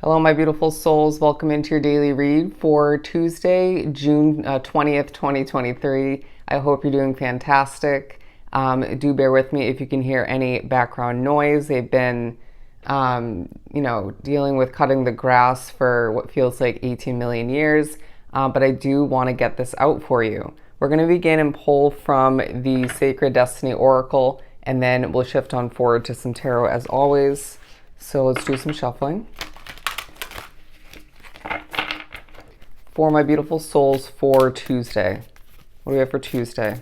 Hello, my beautiful souls. Welcome into your daily read for Tuesday, June 20th, 2023. I hope you're doing fantastic. Do bear with me if you can hear any background noise. They've been, dealing with cutting the grass for what feels like 18 million years, but I do want to get this out for you. We're going to begin and pull from the Sacred Destiny Oracle, and then we'll shift on forward to some tarot as always. So let's do some shuffling. For my beautiful souls for Tuesday. What do we have for Tuesday?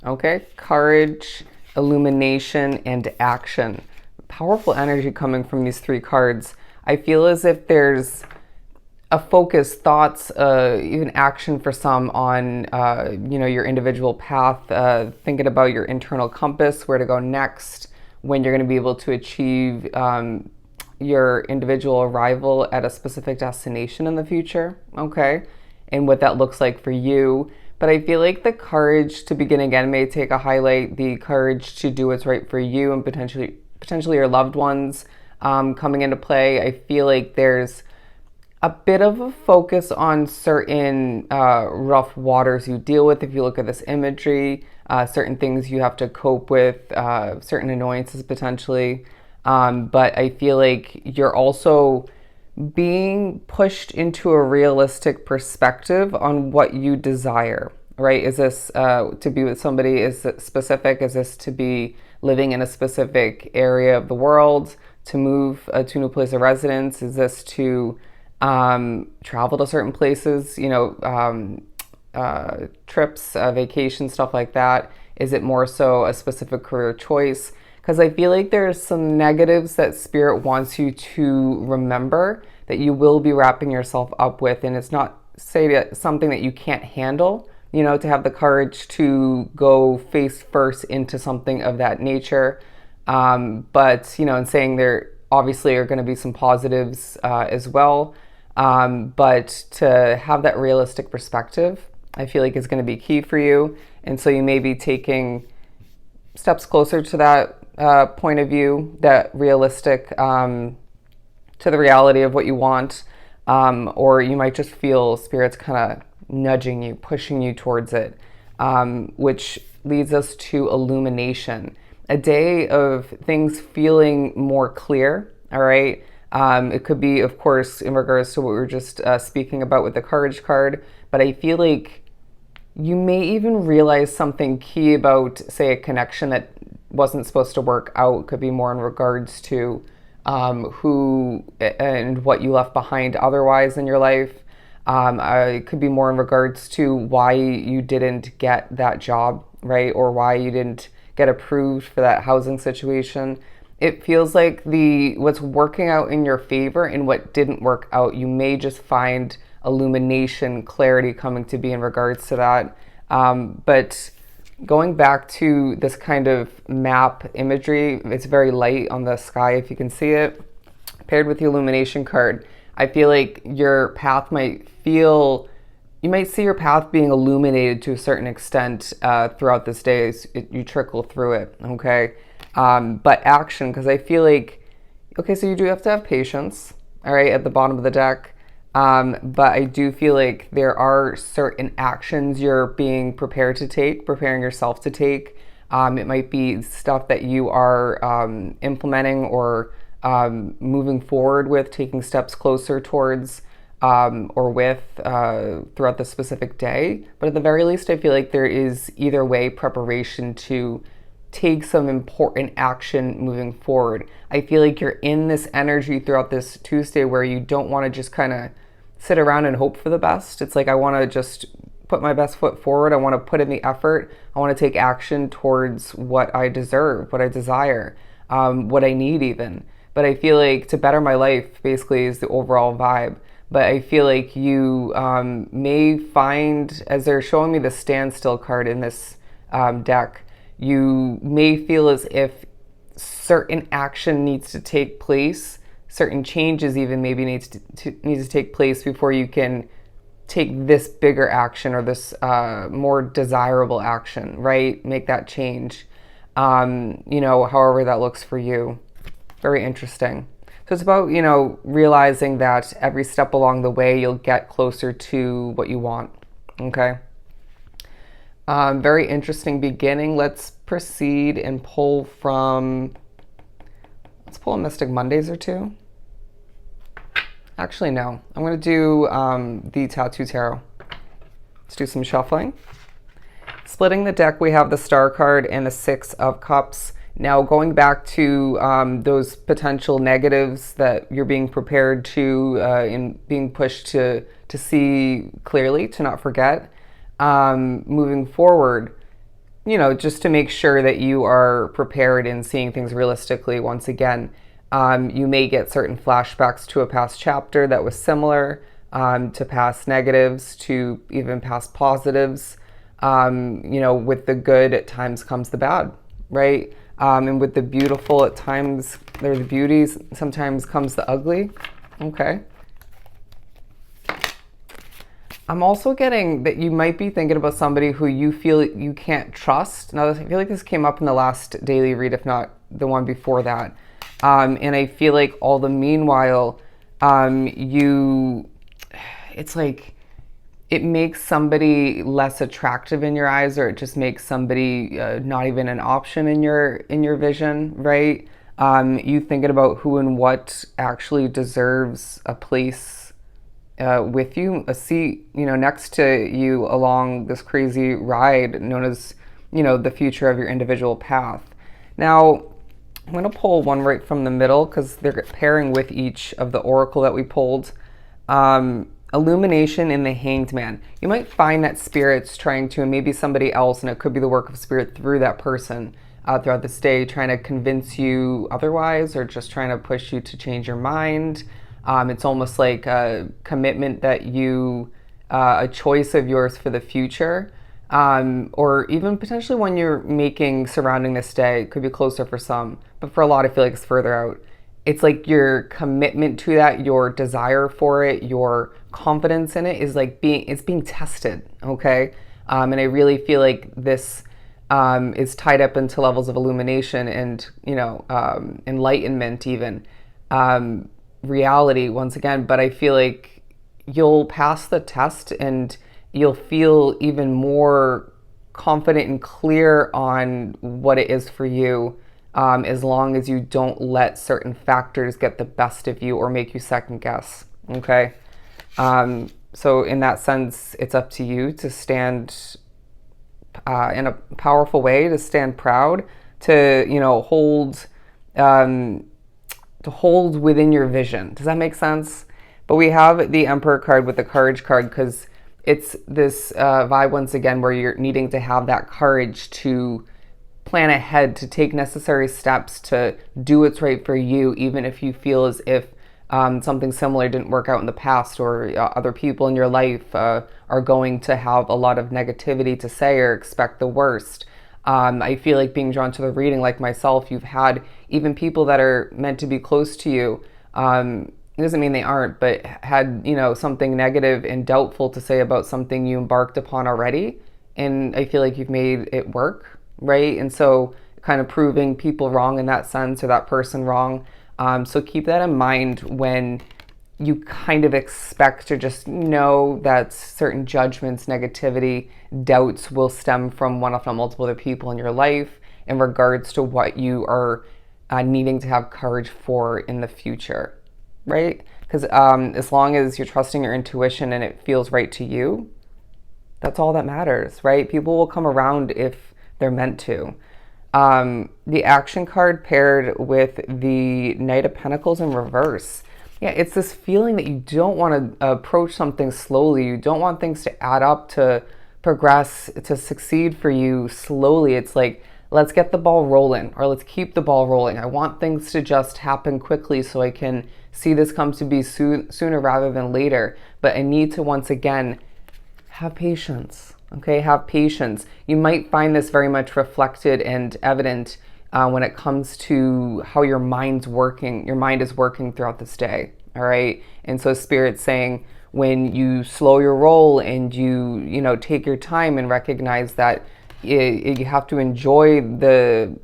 Okay, courage, illumination, and action. Powerful energy coming from these three cards. I feel as if there's a focus, thoughts, even action for some on, your individual path, thinking about your internal compass, where to go next, when you're going to be able to achieve your individual arrival at a specific destination in the future, okay? And what that looks like for you. But I feel like the courage to begin again may take a highlight, the courage to do what's right for you and potentially your loved ones coming into play. I feel like there's a bit of a focus on certain rough waters you deal with. If you look at this imagery, certain things you have to cope with, certain annoyances potentially. But I feel like you're also being pushed into a realistic perspective on what you desire, right? Is this to be with somebody? Is it specific? Is this to be living in a specific area of the world? To move to a new place of residence? Is this to travel to certain places? Trips, vacations, stuff like that? Is it more so a specific career choice? Because I feel like there's some negatives that Spirit wants you to remember that you will be wrapping yourself up with. And it's not something that you can't handle, to have the courage to go face first into something of that nature. But in saying there obviously are going to be some positives as well. But to have that realistic perspective, I feel like is going to be key for you. And so you may be taking steps closer to that point of view, that realistic to the reality of what you want, or you might just feel Spirit's kind of nudging you, pushing you towards it, which leads us to illumination, a day of things feeling more clear. All right. It could be, of course, in regards to what we were just speaking about with the courage card, but I feel like you may even realize something key about, say, a connection that wasn't supposed to work out. It could be more in regards to who and what you left behind otherwise in your life. It could be more in regards to why you didn't get that job, right? Or why you didn't get approved for that housing situation. It feels like what's working out in your favor and what didn't work out, you may just find illumination, clarity coming to be in regards to that. But going back to this kind of map imagery, it's very light on the sky if you can see it, paired with the illumination card. I feel like your path you might see your path being illuminated to a certain extent throughout this day as you trickle through it, okay? But action, because I feel like, okay, so you do have to have patience, all right, at the bottom of the deck. But I do feel like there are certain actions you're being preparing yourself to take. It might be stuff that you are implementing or moving forward with, taking steps closer towards or with throughout the specific day. But at the very least, I feel like there is either way preparation to take some important action moving forward. I feel like you're in this energy throughout this Tuesday where you don't want to just kind of sit around and hope for the best. It's like I want to just put my best foot forward. I want to put in the effort. I want to take action towards what I deserve, what I desire, what I need even. But I feel like to better my life basically is the overall vibe. But I feel like you may find, as they're showing me the standstill card in this deck, you may feel as if certain action needs to take place, certain changes even maybe needs to take place before you can take this bigger action or this more desirable action, right? Make that change, however that looks for you. Very interesting. So it's about, realizing that every step along the way, you'll get closer to what you want. Okay. Very interesting beginning. Let's proceed and let's pull a Mystic Mondays or two. Actually, no. I'm going to do the Tattoo Tarot. Let's do some shuffling. Splitting the deck, we have the Star card and the Six of Cups. Now, going back to those potential negatives that you're being prepared to and being pushed to see clearly, to not forget, moving forward, just to make sure that you are prepared in seeing things realistically once again. You may get certain flashbacks to a past chapter that was similar, to past negatives, to even past positives. With the good, at times comes the bad, right? And with the beautiful, at times there's beauties, sometimes comes the ugly. Okay. I'm also getting that you might be thinking about somebody who you feel you can't trust. Now, I feel like this came up in the last daily read, if not the one before that. And I feel like all the meanwhile, it's like it makes somebody less attractive in your eyes, or it just makes somebody not even an option in your vision, right? You thinking about who and what actually deserves a place with you, a seat, next to you along this crazy ride known as, the future of your individual path. Now, I'm going to pull one right from the middle because they're pairing with each of the oracle that we pulled. Illumination in the Hanged Man. You might find that Spirit's trying to, and maybe somebody else, and it could be the work of Spirit through that person throughout this day, trying to convince you otherwise, or just trying to push you to change your mind. It's almost like a commitment that a choice of yours for the future, or even potentially one you're making surrounding this day. It could be closer for some, but for a lot, I feel like it's further out. It's like your commitment to that, your desire for it, your confidence in it is like being tested, okay? And I really feel like this is tied up into levels of illumination and, enlightenment even, reality once again. But I feel like you'll pass the test and you'll feel even more confident and clear on what it is for you. As long as you don't let certain factors get the best of you or make you second guess, okay? So in that sense, it's up to you to stand in a powerful way, to stand proud, to, hold within your vision. Does that make sense? But we have the Emperor card with the Courage card because it's this vibe once again where you're needing to have that courage to plan ahead, to take necessary steps to do what's right for you, even if you feel as if something similar didn't work out in the past, or other people in your life are going to have a lot of negativity to say or expect the worst. I feel like being drawn to the reading, like myself, you've had even people that are meant to be close to you. It doesn't mean they aren't, but had, something negative and doubtful to say about something you embarked upon already. And I feel like you've made it work, right? And so kind of proving people wrong in that sense, or that person wrong. So keep that in mind when you kind of expect to just know that certain judgments, negativity, doubts will stem from one, if not multiple other people in your life in regards to what you are needing to have courage for in the future, right? Because as long as you're trusting your intuition and it feels right to you, that's all that matters, right? People will come around if they're meant to. The Action card paired with the Knight of Pentacles in reverse. Yeah, it's this feeling that you don't want to approach something slowly. You don't want things to add up, to progress, to succeed for you slowly. It's like, let's get the ball rolling, or let's keep the ball rolling. I want things to just happen quickly so I can see this come to be sooner rather than later. But I need to, once again, have patience. Okay, have patience. You might find this very much reflected and evident when it comes to how your mind's working. Your mind is working throughout this day. All right, and so Spirit's saying when you slow your roll and you take your time and recognize that you have to enjoy the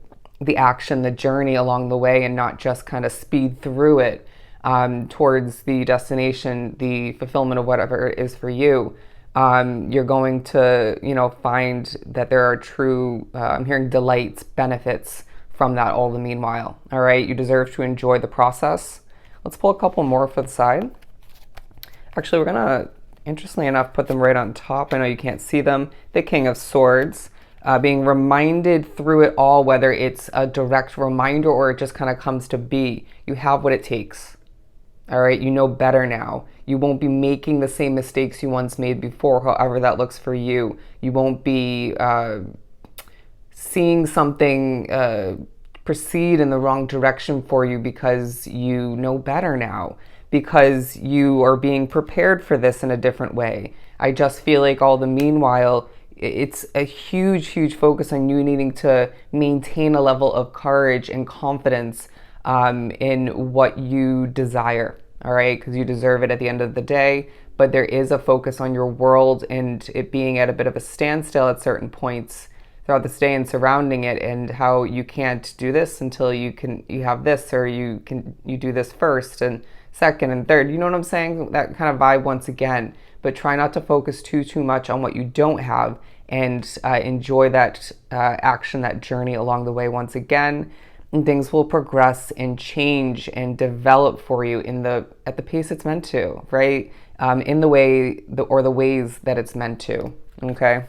action, the journey along the way, and not just kind of speed through it. towards the destination, the fulfillment of whatever it is for you, you're going to, find that there are true, I'm hearing delights, benefits from that all the meanwhile. All right, you deserve to enjoy the process. Let's pull a couple more for the side. Actually, we're gonna, interestingly enough, put them right on top. I know you can't see them. The King of Swords, being reminded through it all, whether it's a direct reminder or it just kind of comes to be. You have what it takes. All right, you know better now. You won't be making the same mistakes you once made before, however that looks for you. You won't be seeing something proceed in the wrong direction for you because you know better now, because you are being prepared for this in a different way. I just feel like all the meanwhile, it's a huge, huge focus on you needing to maintain a level of courage and confidence in what you desire, all right? Because you deserve it at the end of the day. But there is a focus on your world and it being at a bit of a standstill at certain points throughout this day and surrounding it, and how you can't do this until you have this, or you do this first and second and third. You know what I'm saying? That kind of vibe once again. But try not to focus too much on what you don't have, and enjoy that action, that journey along the way once again. And things will progress and change and develop for you at the pace it's meant to, right? In the way or the ways that it's meant to. Okay.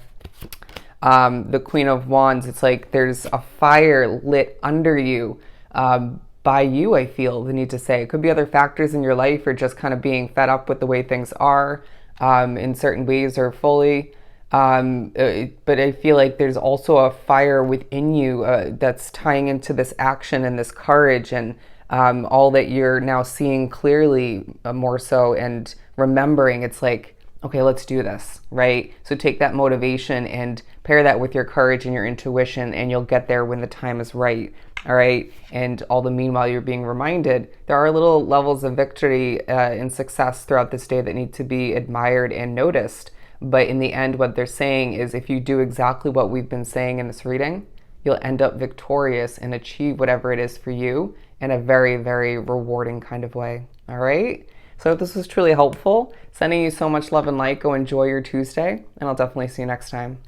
The Queen of Wands, it's like there's a fire lit under you by you, I feel the need to say. It could be other factors in your life, or just kind of being fed up with the way things are in certain ways or fully. But I feel like there's also a fire within you that's tying into this action and this courage and all that you're now seeing clearly more so, and remembering it's like, okay, let's do this, right? So take that motivation and pair that with your courage and your intuition, and you'll get there when the time is right, all right? And all the meanwhile, you're being reminded there are little levels of victory and success throughout this day that need to be admired and noticed. But in the end, what they're saying is if you do exactly what we've been saying in this reading, you'll end up victorious and achieve whatever it is for you in a very, very rewarding kind of way, all right? So if this was truly helpful, sending you so much love and light. Go enjoy your Tuesday, and I'll definitely see you next time.